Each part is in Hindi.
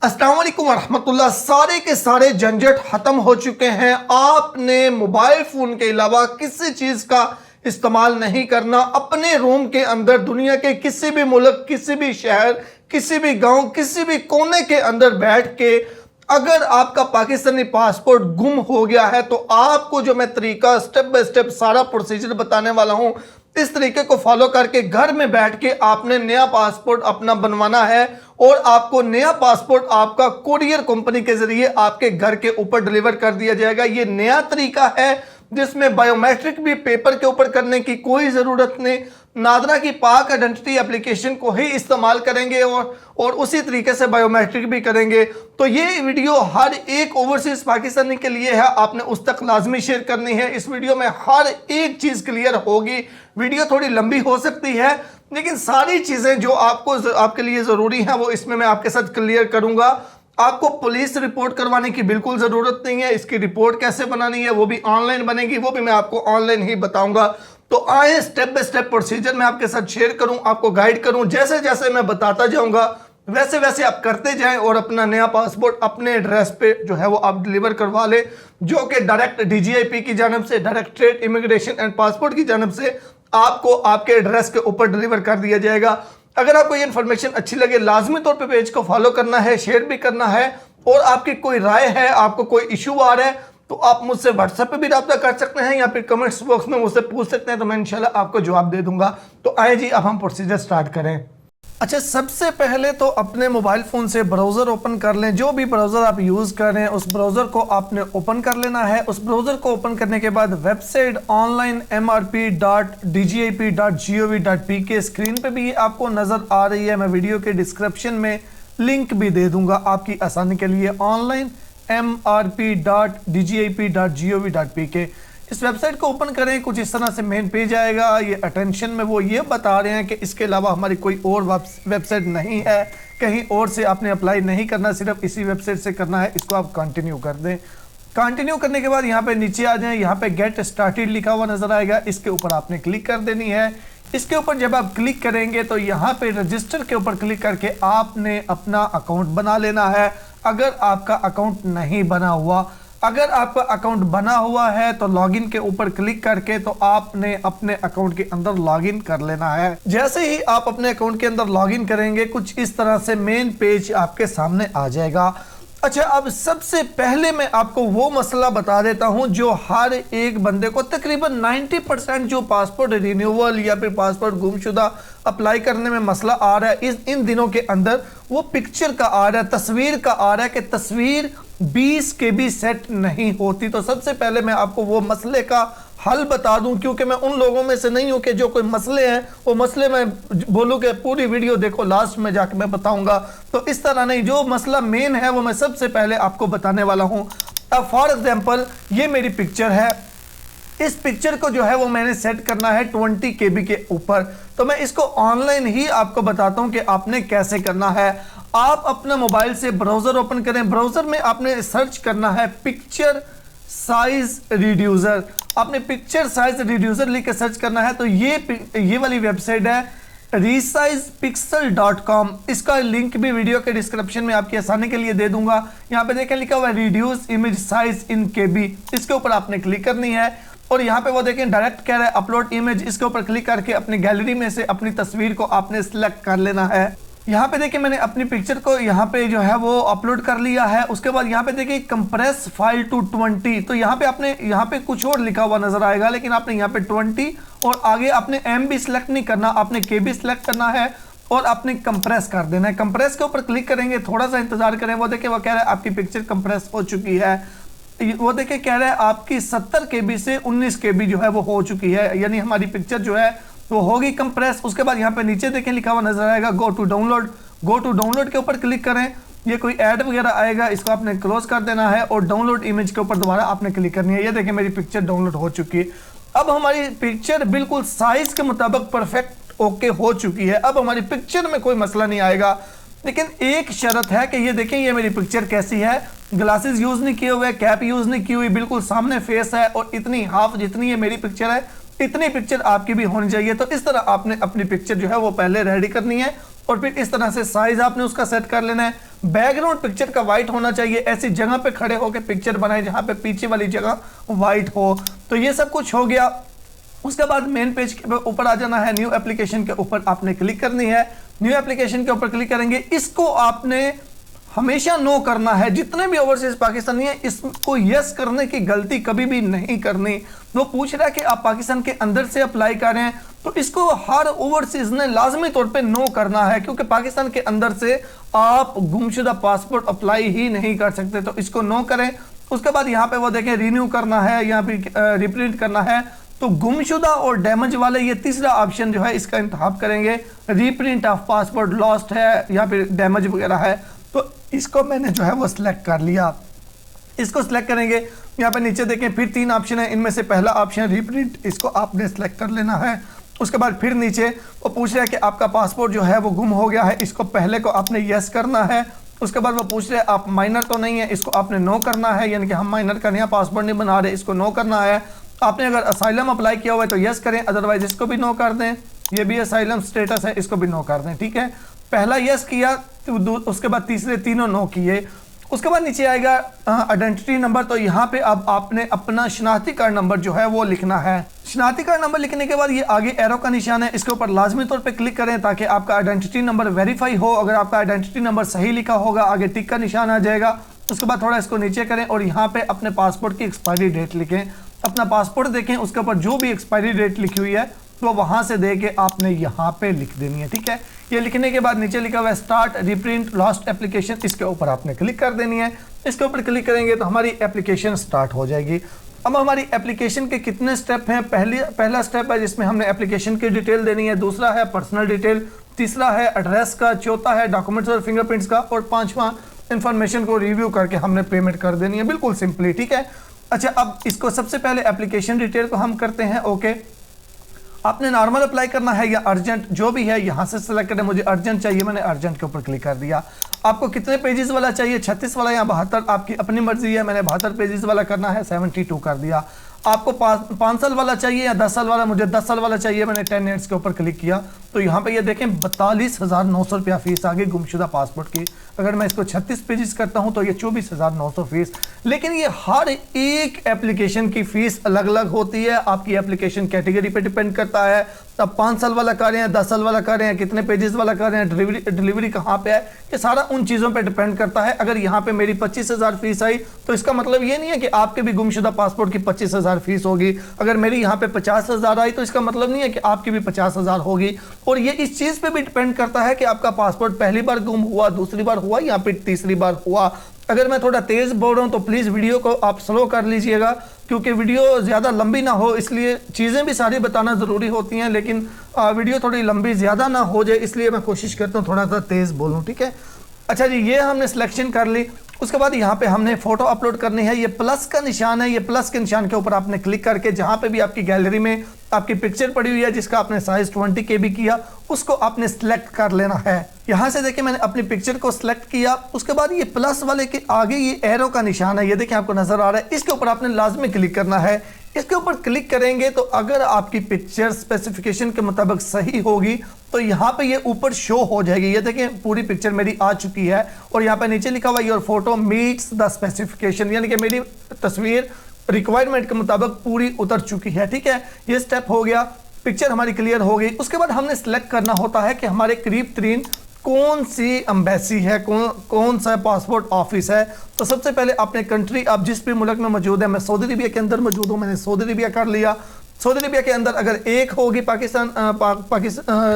अस्सलाम वालेकुम वरहमतुल्लाह। सारे के सारे झंझट खत्म हो चुके हैं। आपने मोबाइल फोन के अलावा किसी चीज का इस्तेमाल नहीं करना। अपने रूम के अंदर दुनिया के किसी भी मुल्क, किसी भी शहर, किसी भी गांव, किसी भी कोने के अंदर बैठ के अगर आपका पाकिस्तानी पासपोर्ट गुम हो गया है तो आपको जो मैं तरीका स्टेप बाय स्टेप सारा प्रोसीजर बताने वाला हूं, इस तरीके को फॉलो करके घर में बैठ के आपने नया पासपोर्ट अपना बनवाना है और आपको नया पासपोर्ट आपका कुरियर कंपनी के जरिए आपके घर के ऊपर डिलीवर कर दिया जाएगा। ये नया तरीका है जिसमें बायोमेट्रिक भी पेपर के ऊपर करने की कोई ज़रूरत नहीं। नादरा की पाक आइडेंटिटी एप्लीकेशन को ही इस्तेमाल करेंगे और उसी तरीके से बायोमेट्रिक भी करेंगे। तो ये वीडियो हर एक ओवरसीज पाकिस्तानी के लिए है, आपने उस तक लाजमी शेयर करनी है। इस वीडियो में हर एक चीज़ क्लियर होगी। वीडियो थोड़ी लंबी हो सकती है लेकिन सारी चीज़ें जो आपके लिए ज़रूरी हैं वो इसमें मैं आपके साथ क्लियर करूँगा। आपको पुलिस रिपोर्ट करवाने की बिल्कुल ज़रूरत नहीं है। इसकी रिपोर्ट कैसे बनानी है वो भी ऑनलाइन बनेगी, वो भी मैं आपको ऑनलाइन ही बताऊंगा। तो आए स्टेप बाय स्टेप प्रोसीजर मैं आपके साथ शेयर करूं, आपको गाइड करूं। जैसे जैसे मैं बताता जाऊंगा वैसे वैसे आप करते जाएं और अपना नया पासपोर्ट अपने एड्रेस पे जो है वो आप डिलीवर करवा लें, जो कि डायरेक्ट डीजीआईपी की जानब से, डायरेक्टरेट इमिग्रेशन एंड पासपोर्ट की जानब से आपको आपके एड्रेस के ऊपर डिलीवर कर दिया जाएगा। अगर आपको ये इन्फॉर्मेशन अच्छी लगे लाजमी तौर पे पेज को फॉलो करना है, शेयर भी करना है। और आपकी कोई राय है, आपको कोई इशू आ रहा है तो आप मुझसे व्हाट्सएप पे भी रब्ता कर सकते हैं या फिर कमेंट्स बॉक्स में मुझसे पूछ सकते हैं, तो मैं इंशाल्लाह आपको जवाब दे दूंगा। तो आए जी अब हम प्रोसीजर स्टार्ट करें। अच्छा, सबसे पहले तो अपने मोबाइल फ़ोन से ब्राउज़र ओपन कर लें। जो भी ब्राउज़र आप यूज़ कर रहे हैं उस ब्राउज़र को आपने ओपन कर लेना है। उस ब्राउज़र को ओपन करने के बाद वेबसाइट onlinemrp.dgip.gov.pk स्क्रीन पे भी आपको नज़र आ रही है। मैं वीडियो के डिस्क्रिप्शन में लिंक भी दे दूंगा आपकी आसानी के लिए। onlinemrp.dgip.gov.pk इस वेबसाइट को ओपन करें। कुछ इस तरह से मेन पेज आएगा। ये अटेंशन में वो ये बता रहे हैं कि इसके अलावा हमारी कोई और वेबसाइट नहीं है, कहीं और से आपने अप्लाई नहीं करना, सिर्फ इसी वेबसाइट से करना है। इसको आप कंटिन्यू कर दें। कंटिन्यू करने के बाद यहाँ पे नीचे आ जाएं, यहाँ पे गेट स्टार्टेड लिखा हुआ नजर आएगा, इसके ऊपर आपने क्लिक कर देनी है। इसके ऊपर जब आप क्लिक करेंगे तो यहाँ पे रजिस्टर के ऊपर क्लिक करके आपने अपना अकाउंट बना लेना है। अगर आपका अकाउंट नहीं बना हुआ, अगर आपका अकाउंट बना हुआ है तो लॉगिन के ऊपर क्लिक करके तो आपने अपने अकाउंट के अंदर लॉगिन कर लेना है। जैसे ही आप अपने अकाउंट के अंदर लॉगिन करेंगे कुछ इस तरह से मेन पेज आपके सामने आ जाएगा। अच्छा, अब सबसे पहले मैं आपको वो मसला बता देता हूं जो हर एक बंदे को तकरीबन 90% जो पासपोर्ट रिन्यूअल या फिर पासपोर्ट गुमशुदा अप्लाई करने में मसला आ रहा है इन दिनों के अंदर, वो पिक्चर का आ रहा है, तस्वीर का आ रहा है कि तस्वीर 20 KB सेट नहीं होती। तो सबसे पहले मैं आपको वो मसले का हल बता दूं, क्योंकि मैं उन लोगों में से नहीं हूं कि जो कोई मसले हैं वो मसले मैं बोलूं कि पूरी वीडियो देखो लास्ट में जाके मैं बताऊंगा। तो इस तरह नहीं, जो मसला मेन है वो मैं सबसे पहले आपको बताने वाला हूं। अब फॉर एग्जांपल ये मेरी पिक्चर है। इस पिक्चर को जो है वो मैंने सेट करना है 20 KB के ऊपर। तो मैं इसको ऑनलाइन ही आपको बताता हूं कि आपने कैसे करना है। आप अपना मोबाइल से ब्राउजर ओपन करें। ब्राउजर में आपने सर्च करना है पिक्चर साइज रिड्यूसर। आपने पिक्चर साइज रिड्यूसर लिख के सर्च करना है। तो ये वाली वेबसाइट है resizepixel.com। इसका लिंक भी वीडियो के डिस्क्रिप्शन में आपकी आसानी के लिए दे दूंगा। यहाँ पे देखें लिखा हुआ है reduce image size in KB। इसके ऊपर आपने क्लिक करनी है और यहाँ पे वो देखें डायरेक्ट कह रहा है अपलोड इमेज। इसके ऊपर क्लिक करके अपनी गैलरी में से अपनी तस्वीर को आपने सिलेक्ट कर लेना है। यहाँ पे देखिए मैंने अपनी पिक्चर को यहाँ पे जो है वो अपलोड कर लिया है। उसके बाद यहाँ पे देखिए कंप्रेस फाइल टू 20। तो यहाँ पे आपने यहाँ पे कुछ और लिखा हुआ नजर आएगा, लेकिन आपने यहाँ पे 20 और आगे आपने MB सिलेक्ट नहीं करना, आपने KB सिलेक्ट करना है और आपने कंप्रेस कर देना है। कंप्रेस के ऊपर क्लिक करेंगे, थोड़ा सा इंतजार करें। वो देखिए वो कह रहा है आपकी पिक्चर कंप्रेस हो चुकी है। वो देखिए कह रहा है आपकी 70 KB से 19 KB जो है वो हो चुकी है, यानी हमारी पिक्चर जो है तो होगी कंप्रेस। उसके बाद यहाँ पे नीचे देखें लिखा हुआ नजर आएगा go to download. Go to download के ऊपर क्लिक करें। ये कोई ऐड वगैरह आएगा, इसको आपने क्लोज कर देना है और डाउनलोड इमेज के ऊपर दोबारा आपने क्लिक करनी है। ये देखें मेरी पिक्चर डाउनलोड हो चुकी है। अब हमारी पिक्चर बिल्कुल साइज के मुताबिक परफेक्ट ओके हो चुकी है। अब हमारी पिक्चर में कोई मसला नहीं आएगा, लेकिन एक शर्त है कि ये देखें ये मेरी पिक्चर कैसी है। ग्लासेस यूज नहीं किए हुए, कैप यूज नहीं की हुई, बिल्कुल सामने फेस है और इतनी हाफ जितनी ये मेरी पिक्चर है इतनी पिक्चर आपकी भी होनी चाहिए। तो इस तरह आपने अपनी पिक्चर जो है वो पहले रेडी करनी है और फिर इस तरह से साइज आपने उसका सेट कर लेना है। बैकग्राउंड पिक्चर का वाइट होना चाहिए, ऐसी जगह पे खड़े होकर पिक्चर बनाए जहां पे पीछे वाली जगह वाइट हो। तो ये सब कुछ हो गया। उसके बाद मेन पेज के ऊपर आ जाना है, न्यू एप्लीकेशन के ऊपर आपने क्लिक करनी है। न्यू एप्लीकेशन के ऊपर क्लिक करेंगे, इसको आपने हमेशा नो करना है। जितने भी ओवरसीज पाकिस्तानी है इसको यस करने की गलती कभी भी नहीं करनी। वो पूछ रहा है कि आप पाकिस्तान के अंदर से अप्लाई कर रहे हैं तो इसको हर ओवरसीज ने लाजमी तौर पे नो करना है, क्योंकि पाकिस्तान के अंदर से आप गुमशुदा पासपोर्ट अप्लाई ही नहीं कर सकते। तो इसको नो करें। उसके बाद यहाँ पे वो देखें रिन्यू करना है या फिर रिप्रिंट करना है, तो गुमशुदा और डैमेज वाले ये तीसरा ऑप्शन जो है इसका इंतखाब करेंगे। रीप्रिंट ऑफ पासपोर्ट लॉस्ट है या फिर डैमेज वगैरह है, तो इसको मैंने जो है वो सिलेक्ट कर लिया। इसको सिलेक्ट करेंगे, यहाँ पे नीचे देखें फिर 3 ऑप्शन है, इनमें से पहला ऑप्शन रीप्रिंट, इसको आपने सिलेक्ट कर लेना है। उसके बाद फिर नीचे वो पूछ रहा है कि आपका पासपोर्ट जो है वो गुम हो गया है, इसको पहले को आपने यस करना है। उसके बाद वो पूछ रहे हैं आप माइनर तो नहीं है, इसको आपने नो करना है, यानी कि हम माइनर का नया पासपोर्ट नहीं बना रहे, इसको नो करना है। आपने अगर असाइलम अप्लाई किया हुआ है तो यस करें, अदरवाइज इसको भी नो कर दें। ये भी असाइलम स्टेटस है, इसको भी नो कर दें। ठीक है, पहला यस किया तो उसके बाद तीसरे तीनों नो किए। उसके बाद नीचे आएगा आइडेंटिटी नंबर, तो यहाँ पे अब आपने अपना शनाख्ती कार्ड नंबर जो है वो लिखना है। शनाख्ती कार्ड नंबर लिखने के बाद ये आगे एरो का निशान है, इसके ऊपर लाजमी तौर पे क्लिक करें ताकि आपका आइडेंटिटी नंबर वेरीफाई हो। अगर आपका आइडेंटिटी नंबर सही लिखा होगा आगे टिक का निशान आ जाएगा। उसके बाद थोड़ा इसको नीचे करें और यहाँ पे अपने पासपोर्ट की एक्सपायरी डेट लिखें। अपना पासपोर्ट देखें, उसके ऊपर जो भी एक्सपायरी डेट लिखी हुई है तो वहां से दे के आपने यहाँ पे लिख देनी है। ठीक है, ये लिखने के बाद नीचे लिखा हुआ है स्टार्ट रिप्रिंट लॉस्ट एप्लीकेशन, इसके ऊपर आपने क्लिक कर देनी है। इसके ऊपर क्लिक करेंगे तो हमारी एप्लीकेशन स्टार्ट हो जाएगी। अब हमारी एप्लीकेशन के कितने स्टेप हैं? पहला स्टेप है जिसमें हमने एप्लीकेशन की डिटेल देनी है, दूसरा है पर्सनल डिटेल, तीसरा है एड्रेस का, चौथा है डॉक्यूमेंट्स और फिंगरप्रिंट्स का, और पांचवा इंफॉर्मेशन को रिव्यू करके हमने पेमेंट कर देनी है। बिल्कुल सिंपली। ठीक है, अच्छा अब इसको सबसे पहले एप्लीकेशन डिटेल को हम करते हैं। ओके, आपने नॉर्मल अप्लाई करना है या अर्जेंट, जो भी है यहाँ से सेलेक्ट करें। मुझे अर्जेंट चाहिए, मैंने अर्जेंट के ऊपर क्लिक कर दिया। आपको कितने पेजेस वाला चाहिए, 36 वाला या 72, आपकी अपनी मर्जी है। मैंने 72 पेजेस वाला करना है, 72 कर दिया। आपको 5 साल वाला चाहिए या 10 साल वाला, मुझे 10 साल वाला चाहिए, मैंने 10 मिनट्स के ऊपर क्लिक किया। तो यहाँ पे ये देखें 42,900 रुपया फीस आ गई गुमशुदा पासपोर्ट की। अगर मैं इसको 36 पेजेस करता हूँ तो ये 24,900 फीस। लेकिन ये हर एक एप्लीकेशन की फीस अलग अलग होती है, आपकी एप्लीकेशन कैटेगरी पे डिपेंड करता है। अब 5 साल वाला कर रहे हैं, 10 साल वाला कर रहे हैं, कितने पेजेस वाला कर रहे हैं, डिलीवरी कहाँ पे है, ये सारा उन चीज़ों पे डिपेंड करता है। अगर यहाँ पे मेरी 25,000 फीस आई तो इसका मतलब ये नहीं है कि आपके भी गुमशुदा पासपोर्ट की 25,000 फीस होगी। अगर मेरी यहाँ पे 50,000 आई तो इसका मतलब नहीं है कि आपकी भी 50,000 होगी। और ये इस चीज़ पे भी डिपेंड करता है कि आपका पासपोर्ट पहली बार गुम हुआ, दूसरी बार हुआ या फिर तीसरी बार हुआ। अगर मैं थोड़ा तेज बोल रहा हूं तो प्लीज वीडियो को आप स्लो कर लीजिएगा, क्योंकि वीडियो ज्यादा लंबी ना हो, इसलिए चीजें भी सारी बताना जरूरी होती हैं, लेकिन वीडियो थोड़ी लंबी ज्यादा ना हो जाए, इसलिए मैं कोशिश करता हूं थोड़ा सा तेज बोलूं। ठीक है, अच्छा जी, ये हमने सिलेक्शन कर ली। उसके बाद यहाँ पे हमने फोटो अपलोड करनी है। ये प्लस का निशान है, ये प्लस के निशान के ऊपर आपने क्लिक करके जहां पे भी आपकी गैलरी में आपकी पिक्चर पड़ी हुई है जिसका आपने साइज 20 KB किया, उसको आपने सिलेक्ट कर लेना है। यहां से देखिए मैंने अपनी पिक्चर को सिलेक्ट किया। उसके बाद ये प्लस वाले के आगे ये एरो का निशान है, ये देखिए आपको नजर आ रहा है, इसके ऊपर आपने लाजमी क्लिक करना है। इसके ऊपर क्लिक करेंगे तो अगर आपकी पिक्चर स्पेसिफिकेशन के मुताबिक सही होगी तो यहाँ पे ये ऊपर शो हो जाएगी। ये देखें पूरी पिक्चर मेरी आ चुकी है और यहाँ पे नीचे लिखा हुआ your photo meets the specification, यानी कि मेरी तस्वीर रिक्वायरमेंट के मुताबिक पूरी उतर चुकी है। ठीक है, ये स्टेप हो गया, पिक्चर हमारी क्लियर हो गई। उसके बाद हमने सेलेक्ट करना होता है कि हमारे करीब तरीन कौन सी एम्बेसी है, कौन सा पासपोर्ट ऑफिस है। तो सबसे पहले अपने कंट्री, आप जिस भी मुल्क में मौजूद है, मैं सऊदी अरबिया के अंदर मौजूद हूँ, मैंने सऊदी अरबिया कर लिया। सऊदी अरबिया के अंदर अगर एक होगी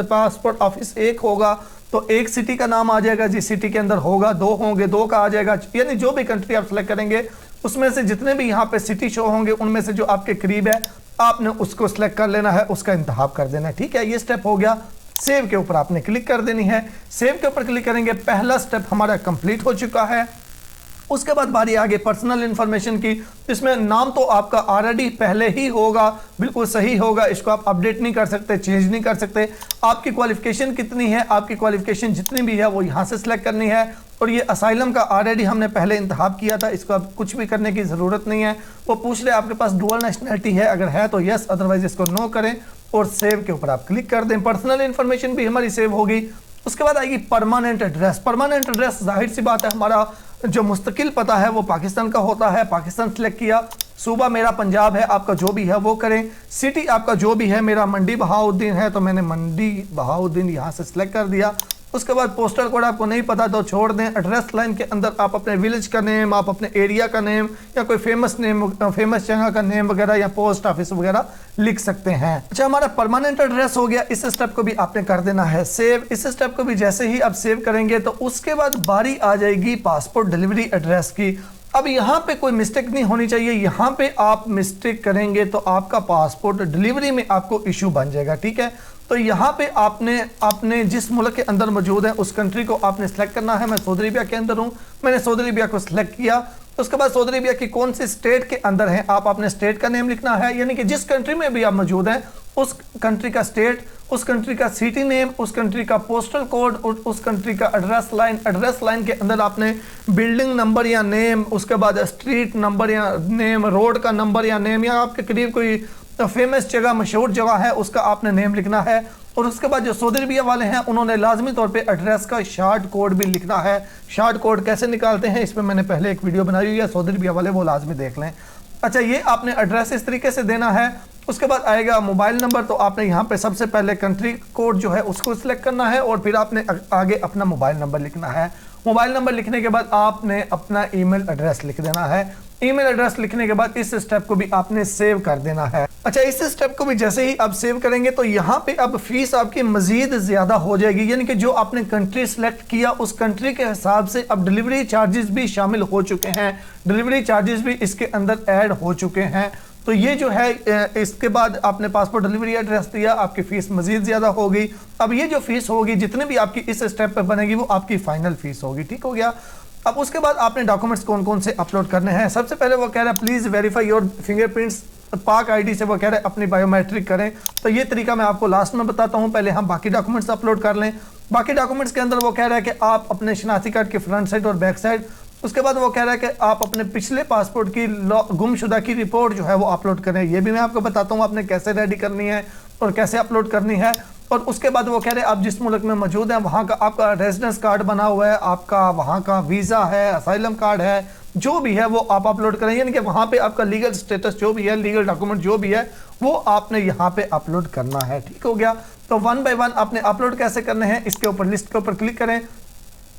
पासपोर्ट ऑफिस एक होगा तो एक सिटी का नाम आ जाएगा, जिस सिटी के अंदर होगा 2 होंगे 2 का आ जाएगा, यानी जो भी कंट्री आप सेलेक्ट करेंगे उसमें से जितने भी यहाँ पे सिटी शो होंगे उनमें से जो आपके करीब है आपने उसको सिलेक्ट कर लेना है, उसका इंतखाब कर देना है। ठीक है, ये स्टेप हो गया। सेव के ऊपर आपने क्लिक कर देनी है। सेव के ऊपर क्लिक करेंगे, पहला स्टेप हमारा कंप्लीट हो चुका है। उसके बाद बारी आगे पर्सनल इंफॉर्मेशन की। इसमें नाम तो आपका ऑलरेडी पहले ही होगा, बिल्कुल सही होगा, इसको आप अपडेट नहीं कर सकते, चेंज नहीं कर सकते। आपकी क्वालिफिकेशन कितनी है, आपकी क्वालिफिकेशन जितनी भी है वो यहाँ से सिलेक्ट करनी है। और ये असाइलम का ऑलरेडी हमने पहले इंतखाब किया था, इसको अब कुछ भी करने की ज़रूरत नहीं है। वो पूछ रहे आपके पास डुअल नेशनलिटी है, अगर है तो यस, अदरवाइज इसको नो करें और सेव के ऊपर आप क्लिक कर दें। पर्सनल इंफॉर्मेशन भी हमारी सेव होगी। उसके बाद आएगी परमानेंट एड्रेस। परमानेंट एड्रेस जाहिर सी बात है हमारा जो मुस्तकिल पता है वो पाकिस्तान का होता है, पाकिस्तान सेलेक्ट किया। सूबा मेरा पंजाब है, आपका जो भी है वो करें। सिटी आपका जो भी है, मेरा मंडी बहाउद्दीन है तो मैंने मंडी बहाउद्दीन यहाँ से सिलेक्ट कर दिया। उसके बाद पोस्टल कोड आपको नहीं पता तो छोड़ दें। एड्रेस लाइन के अंदर आप अपने विलेज का नेम, आप अपने एरिया का नेम या कोई फेमस नेम, फेमस जगह का नेम वगैरह या पोस्ट ऑफिस वगैरह लिख सकते हैं। अच्छा, हमारा परमानेंट एड्रेस हो गया। इस स्टेप को भी आपने कर देना है सेव। इस स्टेप को भी जैसे ही आप सेव करेंगे तो उसके बाद बारी आ जाएगी पासपोर्ट डिलीवरी एड्रेस की। अब यहाँ पे कोई मिस्टेक नहीं होनी चाहिए। यहाँ पे आप मिस्टेक करेंगे तो आपका पासपोर्ट डिलीवरी में आपको इशू बन जाएगा, ठीक है। तो यहाँ पे आपने जिस मुल्क के अंदर मौजूद है उस कंट्री को आपने सेलेक्ट करना है। मैं सऊदी अरबिया के अंदर हूँ, मैंने सऊदी अरबिया को सिलेक्ट किया। उसके बाद सऊदी अरबिया की कौन सी स्टेट के अंदर है आप अपने स्टेट का नेम लिखना है, यानी कि जिस कंट्री में भी आप मौजूद हैं उस कंट्री का स्टेट, उस कंट्री का सिटी नेम, उस कंट्री का पोस्टल कोड और उस कंट्री का एड्रेस लाइन। एड्रेस लाइन के अंदर आपने बिल्डिंग नंबर या नेम, उसके बाद स्ट्रीट नंबर या नेम, रोड का नंबर या नेम, या आपके करीब कोई फेमस जगह, मशहूर जगह है उसका आपने नेम लिखना है। और उसके बाद जो सऊदी अरबिया वाले हैं उन्होंने लाजमी तौर पे एड्रेस का शॉर्ट कोड भी लिखना है। शॉर्ट कोड कैसे निकालते हैं इस पर मैंने पहले एक वीडियो बनाई हुई है, सऊदी अरबिया वाले वो लाजमी देख लें। अच्छा, ये आपने एड्रेस इस तरीके से देना है। उसके बाद आएगा मोबाइल नंबर, तो आपने यहाँ पे सबसे पहले कंट्री कोड जो है उसको सिलेक्ट करना है और फिर आपने आगे अपना मोबाइल नंबर लिखना है। मोबाइल नंबर लिखने के बाद आपने अपना ईमेल एड्रेस लिख देना है। ईमेल एड्रेस लिखने के बाद इस स्टेप को भी आपने सेव कर देना है। अच्छा, इस स्टेप को भी जैसे ही आप सेव करेंगे तो यहाँ पे अब फीस आपकी मजीद ज्यादा हो जाएगी, यानी कि जो आपने कंट्री सेलेक्ट किया उस कंट्री के हिसाब से अब डिलीवरी चार्जेस भी शामिल हो चुके हैं, डिलीवरी चार्जेस भी इसके अंदर ऐड हो चुके हैं। तो ये जो है इसके बाद आपने पासपोर्ट डिलीवरी एड्रेस दिया, आपकी फीस मजीद ज़्यादा होगी। अब ये जो फीस होगी जितने भी आपकी इस स्टेप पे बनेगी वो आपकी फाइनल फीस होगी, ठीक हो गया। अब उसके बाद आपने डॉक्यूमेंट्स कौन कौन से अपलोड करने हैं। सबसे पहले वो कह रहा है प्लीज़ वेरीफाई योर फिंगरप्रिंट्स, पाक आईडी से वो कह रहे हैं अपनी बायोमेट्रिक करें। तो ये तरीका मैं आपको लास्ट में बताता हूँ, पहले हम बाकी डॉक्यूमेंट्स अपलोड कर लें। बाकी डॉक्यूमेंट्स के अंदर वो कह रहा है कि आप अपने शनाख्ती कार्ड की फ्रंट साइड और बैक साइड, उसके बाद वो कह रहा है कि आप अपने पिछले पासपोर्ट की गुमशुदा की रिपोर्ट जो है वो अपलोड करें। ये भी मैं आपको बताता हूँ आपने कैसे रेडी करनी है और कैसे अपलोड करनी है। और उसके बाद वो कह रहे हैं आप जिस मुल्क में मौजूद हैं वहाँ का आपका रेजिडेंस कार्ड बना हुआ है, आपका वहाँ का वीज़ा है, असाइलम कार्ड है, जो भी है वो आप अपलोड करें, यानी कि वहाँ पे आपका लीगल स्टेटस जो भी है, लीगल डॉक्यूमेंट जो भी है वो आपने यहाँ पे अपलोड करना है, ठीक हो गया। तो 1 बाय 1 आपने अपलोड कैसे करने हैं इसके ऊपर लिस्ट के ऊपर क्लिक करें।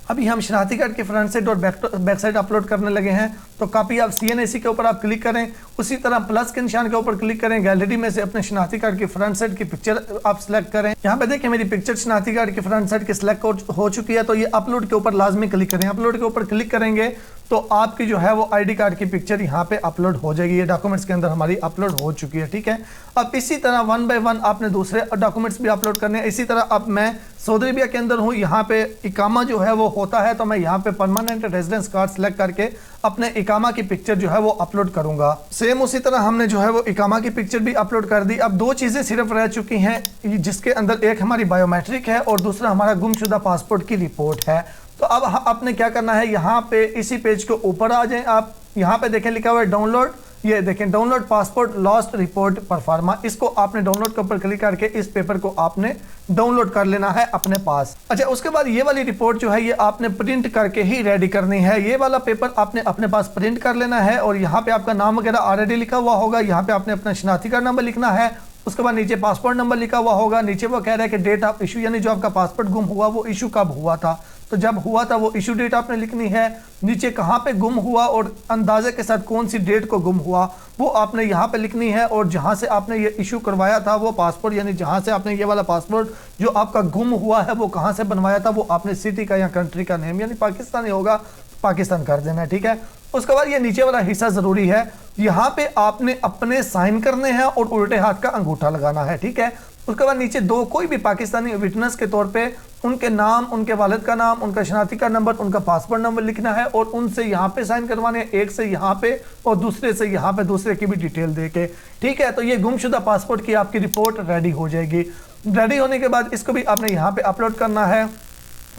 अभी हम शनाख्ती कार्ड की फ्रंट साइड और बैक साइड अपलोड करने लगे हैं। तो कॉपी ऑफ CNAC के ऊपर आप क्लिक करें, उसी तरह प्लस के निशान के ऊपर क्लिक करें, गैलरी में से अपने शनाख्ती कार्ड की फ्रंट साइड की पिक्चर आप सिलेक्ट करें। यहाँ पे देखिए मेरी पिक्चर शनाख्ती कार्ड की फ्रंट साइड की सिलेक्ट हो चुकी है। तो ये अपलोड के ऊपर लाजमी क्लिक करें। अपलोड के ऊपर क्लिक करेंगे तो आपकी जो है वो ID कार्ड की पिक्चर यहाँ पे अपलोड हो जाएगी। ये डॉक्यूमेंट्स के अंदर हमारी अपलोड हो चुकी है, ठीक है। अब इसी तरह 1 बाय 1 आपने दूसरे डॉक्यूमेंट्स भी अपलोड करने हैं। इसी तरह अब मैं सऊदी अरबिया के अंदर हूँ, यहाँ पे इकामा जो है वो होता है, तो मैं यहाँ पे परमानेंट रेजिडेंस कार्ड सेलेक्ट करके अपने इकामा की पिक्चर जो है वो अपलोड करूंगा। सेम उसी तरह हमने जो है वो इकामा की पिक्चर भी अपलोड कर दी। अब 2 चीज़ें सिर्फ रह चुकी हैं, जिसके अंदर एक हमारी बायोमेट्रिक है और दूसरा हमारा गुमशुदा पासपोर्ट की रिपोर्ट है। तो अब आपने क्या करना है, यहाँ पे इसी पेज के ऊपर आ जाएं आप, यहाँ पे देखें लिखा हुआ है डाउनलोड, ये देखें download passport lost report pro forma, इसको आपने डाउनलोड के ऊपर क्लिक करके इस पेपर को आपने डाउनलोड कर लेना है अपने पास। अच्छा, उसके बाद ये वाली रिपोर्ट जो है ये आपने प्रिंट करके ही रेडी करनी है। ये वाला पेपर आपने अपने पास प्रिंट कर लेना है और यहाँ पे आपका नाम वगैरह ऑलरेडी लिखा हुआ होगा। यहाँ पे आपने अपना शनाख्ती कार्ड नंबर लिखना है, उसके बाद नीचे पासपोर्ट नंबर लिखा हुआ होगा। नीचे वो कह रहा है कि डेट ऑफ इशू, यानी जो आपका पासपोर्ट गुम हुआ वो इशू कब हुआ था, तो जब हुआ था वो इशू डेट आपने लिखनी है। नीचे कहाँ पे गुम हुआ और अंदाजे के साथ कौन सी डेट को गुम हुआ वो आपने यहाँ पे लिखनी है। और जहाँ से आपने ये इशू करवाया था वो पासपोर्ट, यानी जहाँ से आपने ये वाला पासपोर्ट जो आपका गुम हुआ है वो कहाँ से बनवाया था वो आपने सिटी का या कंट्री का नेम, यानी पाकिस्तानी होगा पाकिस्तान कर देना है, ठीक है। उसके बाद ये नीचे वाला हिस्सा ज़रूरी है, यहाँ पे आपने अपने साइन करने हैं और उल्टे हाथ का अंगूठा लगाना है, ठीक है। उसके बाद नीचे 2 कोई भी पाकिस्तानी विटनेस के तौर पे उनके नाम, उनके वालिद का नाम, उनका शनाख्ती कार्ड नंबर, उनका पासपोर्ट नंबर लिखना है और उनसे यहाँ पे साइन करवाने हैं, एक से यहाँ पे और दूसरे से यहाँ पे, दूसरे की भी डिटेल दे के, ठीक है। तो ये गुमशुदा पासपोर्ट की आपकी रिपोर्ट रेडी हो जाएगी। रेडी होने के बाद इसको भी आपने यहाँ पे अपलोड करना है।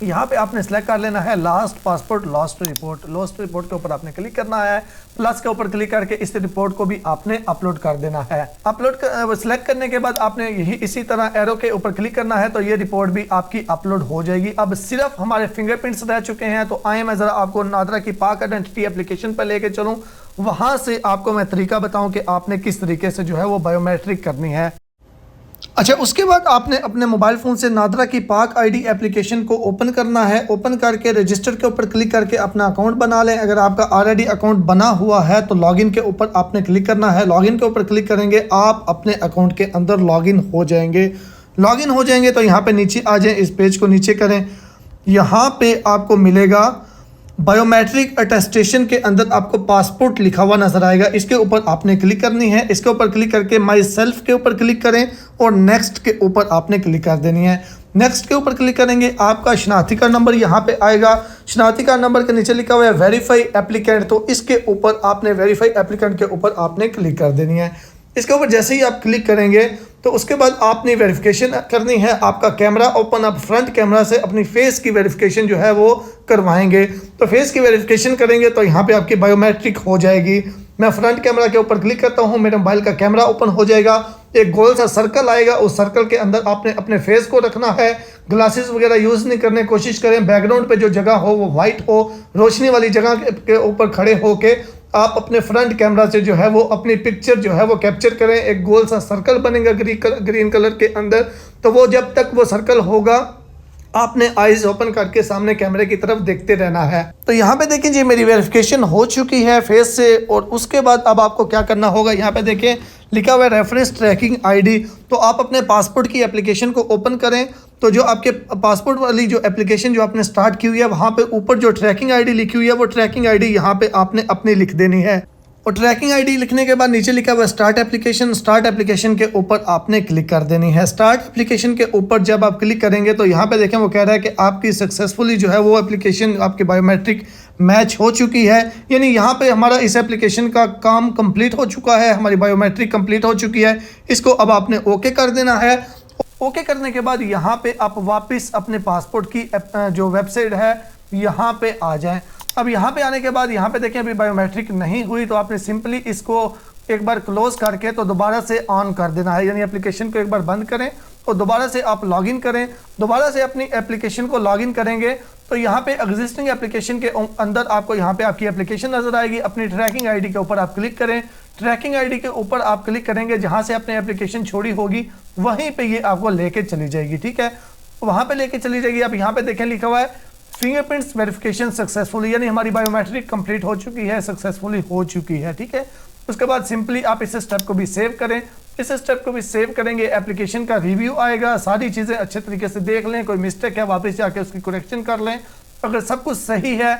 यहाँ पे आपने सेलेक्ट कर लेना है last passport lost report. Lost report के ऊपर आपने क्लिक करना है, प्लस के ऊपर क्लिक करके इस रिपोर्ट को भी आपने अपलोड कर देना है। अपलोड सेलेक्ट करने के बाद आपने यही इसी तरह एरो के ऊपर क्लिक करना है, तो ये रिपोर्ट भी आपकी अपलोड हो जाएगी। अब सिर्फ हमारे फिंगरप्रिंट्स रह चुके हैं, तो आए मैं जरा आपको नादरा की पाक आइडेंटिटी एप्लीकेशन पर लेके चलूँ, वहां से आपको मैं तरीका बताऊं कि आपने किस तरीके से जो है वो बायोमेट्रिक करनी है। अच्छा, उसके बाद आपने अपने मोबाइल फ़ोन से नादरा की पाक आईडी एप्लीकेशन को ओपन करना है। ओपन करके रजिस्टर के ऊपर क्लिक करके अपना अकाउंट बना लें। अगर आपका ऑलरेडी अकाउंट बना हुआ है तो लॉगिन के ऊपर आपने क्लिक करना है। लॉगिन के ऊपर क्लिक करेंगे, आप अपने अकाउंट के अंदर लॉगिन हो जाएंगे। लॉगिन हो जाएंगे तो यहाँ पर नीचे आ जाएँ, इस पेज को नीचे करें। यहाँ पर आपको मिलेगा बायोमेट्रिक अटेस्टेशन के अंदर आपको पासपोर्ट लिखा हुआ नजर आएगा, इसके ऊपर आपने क्लिक करनी है। इसके ऊपर क्लिक करके माई सेल्फ के ऊपर क्लिक करें और नेक्स्ट के ऊपर आपने क्लिक कर देनी है। नेक्स्ट के ऊपर क्लिक करेंगे, आपका शनाख्ती का नंबर यहाँ पे आएगा। शनाख्ती का नंबर के नीचे लिखा हुआ है वेरीफाई एप्लीकेंट, तो इसके ऊपर आपने वेरीफाई एप्लीकेंट के ऊपर आपने क्लिक कर देनी है। इसके ऊपर जैसे ही आप क्लिक करेंगे तो उसके बाद आपने वेरिफिकेशन करनी है। आपका कैमरा ओपन, आप फ्रंट कैमरा से अपनी फेस की वेरिफिकेशन जो है वो करवाएंगे। तो फेस की वेरिफिकेशन करेंगे तो यहाँ पे आपकी बायोमेट्रिक हो जाएगी। मैं फ्रंट कैमरा के ऊपर क्लिक करता हूँ, मेरे मोबाइल का कैमरा ओपन हो जाएगा। एक गोल सा सर्कल आएगा, उस सर्कल के अंदर आपने अपने फेस को रखना है। ग्लासेस वगैरह यूज़ नहीं करने, कोशिश करें बैकग्राउंड पे जो जगह हो वो वाइट हो, रोशनी वाली जगह के ऊपर खड़े होके आप अपने फ्रंट कैमरा से जो है वो अपनी पिक्चर जो है वो कैप्चर करें। एक गोल सा सर्कल बनेगा ग्रीन कलर के अंदर, तो वो जब तक वो सर्कल होगा आपने आईज ओपन करके सामने कैमरे की तरफ देखते रहना है। तो यहाँ पे देखें जी, मेरी वेरिफिकेशन हो चुकी है फेस से। और उसके बाद अब आपको क्या करना होगा, यहाँ पे देखें लिखा हुआ है रेफरेंस ट्रैकिंग आईडी। तो आप अपने पासपोर्ट की एप्लीकेशन को ओपन करें, तो जो आपके पासपोर्ट वाली जो एप्लीकेशन जो आपने स्टार्ट की हुई है वहाँ पे ऊपर जो ट्रैकिंग आईडी लिखी हुई है वो ट्रैकिंग आईडी यहाँ पे आपने अपनी लिख देनी है। और ट्रैकिंग आईडी लिखने के बाद नीचे लिखा हुआ है स्टार्ट एप्लीकेशन। स्टार्ट एप्लीकेशन के ऊपर आपने क्लिक कर देनी है। स्टार्ट एप्लीकेशन के ऊपर जब आप क्लिक करेंगे तो यहाँ पे देखें वो कह रहा है कि आपकी सक्सेसफुली जो है वो एप्लीकेशन आपकी बायोमेट्रिक मैच हो चुकी है। यानी यहाँ पे हमारा इस एप्लीकेशन का काम कंप्लीट हो चुका है, हमारी बायोमेट्रिक कंप्लीट हो चुकी है। इसको अब आपने ओके कर देना है। ओके करने के बाद यहाँ पे आप वापस अपने पासपोर्ट की जो वेबसाइट है यहाँ पे आ जाएं। अब यहाँ पे आने के बाद यहाँ पे देखें अभी बायोमेट्रिक नहीं हुई, तो आपने सिंपली इसको एक बार क्लोज करके तो दोबारा से ऑन कर देना है। यानी एप्लीकेशन को एक बार बंद करें और दोबारा से आप लॉगिन करें। दोबारा से अपनी एप्लीकेशन को लॉगिन करेंगे तो यहाँ पे एग्जिस्टिंग एप्लीकेशन के अंदर आपको यहाँ पे आपकी एप्लीकेशन नजर आएगी। अपनी ट्रैकिंग आईडी के ऊपर आप क्लिक करें। ट्रैकिंग आईडी के ऊपर आप क्लिक करेंगे, जहाँ से आपने एप्लीकेशन छोड़ी होगी वहीं पे ये आपको लेके चली जाएगी। ठीक है, वहाँ पे लेके चली जाएगी। अब यहाँ पे देखें लिखा हुआ है फिंगरप्रिंट्स वेरिफिकेशन सक्सेसफुली, यानी हमारी बायोमेट्रिक कंप्लीट हो चुकी है, सक्सेसफुली हो चुकी है। ठीक है, उसके बाद सिंपली आप इस स्टेप को भी सेव करें। इस स्टेप को भी सेव करेंगे, एप्लीकेशन का रिव्यू आएगा, सारी चीज़ें अच्छे तरीके से देख लें, कोई मिस्टेक है वापस जाके उसकी करेक्शन कर लें। अगर सब कुछ सही है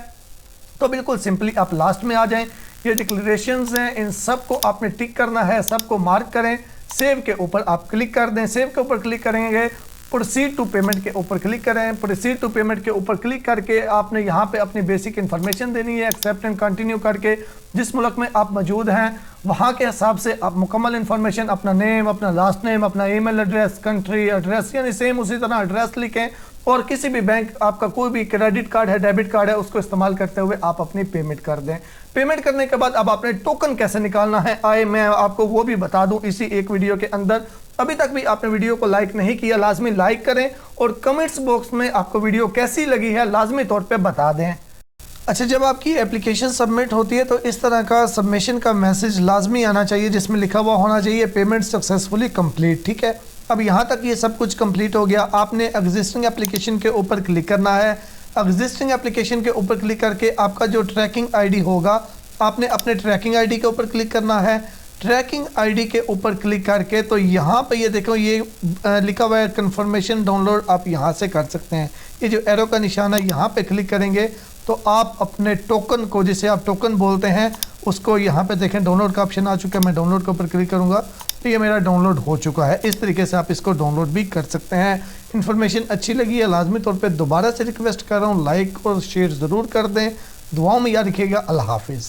तो बिल्कुल सिंपली आप लास्ट में आ जाएं। ये डिक्लेरेशंस हैं, इन सब को आपने टिक करना है, सबको मार्क करें। सेव के ऊपर आप क्लिक कर दें। सेव के ऊपर क्लिक करेंगे, प्रोसीड टू पेमेंट के ऊपर क्लिक करें। प्रोसीड टू पेमेंट के ऊपर क्लिक करके आपने यहाँ पे अपनी बेसिक इन्फॉर्मेशन देनी है। एक्सेप्ट एंड कंटिन्यू करके जिस मुल्क में आप मौजूद हैं वहाँ के हिसाब से आप मुकम्मल इन्फॉर्मेशन, अपना नेम, अपना लास्ट नेम, अपना ईमेल एड्रेस, कंट्री एड्रेस, यानी सेम उसी तरह एड्रेस लिखें। और किसी भी बैंक, आपका कोई भी क्रेडिट कार्ड है, डेबिट कार्ड है, उसको इस्तेमाल करते हुए आप अपनी पेमेंट कर दें। पेमेंट करने के बाद अब आपने टोकन कैसे निकालना है आए मैं आपको वो भी बता दूं इसी एक वीडियो के अंदर। अभी तक भी आपने वीडियो को लाइक नहीं किया, लाजमी लाइक करें और कमेंट्स बॉक्स में आपको वीडियो कैसी लगी है लाजमी तौर पे बता दें। अच्छा, जब आपकी एप्लीकेशन सबमिट होती है तो इस तरह का सबमिशन का मैसेज लाजमी आना चाहिए जिसमें लिखा हुआ होना चाहिए पेमेंट सक्सेसफुली कंप्लीट। ठीक है, अब यहाँ तक ये सब कुछ कंप्लीट हो गया। आपने एग्जिस्टिंग एप्लीकेशन के ऊपर क्लिक करना है। एग्जिस्टिंग एप्लीकेशन के ऊपर क्लिक करके आपका जो ट्रैकिंग आईडी होगा आपने अपने ट्रैकिंग आईडी के ऊपर क्लिक करना है। ट्रैकिंग आईडी के ऊपर क्लिक करके तो यहाँ पे ये देखो ये लिखा हुआ है कन्फर्मेशन डाउनलोड, आप यहाँ से कर सकते हैं। ये जो एरो का निशान है यहाँ पे क्लिक करेंगे तो आप अपने टोकन को, जिसे आप टोकन बोलते हैं, उसको यहाँ पे देखें डाउनलोड का ऑप्शन आ चुका है। मैं डाउनलोड के ऊपर क्लिक करूँगा तो ये मेरा डाउनलोड हो चुका है। इस तरीके से आप इसको डाउनलोड भी कर सकते हैं। इन्फॉर्मेशन अच्छी लगी है, लाजमी तौर पे दोबारा से रिक्वेस्ट कर रहा हूँ लाइक और शेयर ज़रूर कर दें। दुआओं में याद रखिएगा। अल्लाह हाफिज़।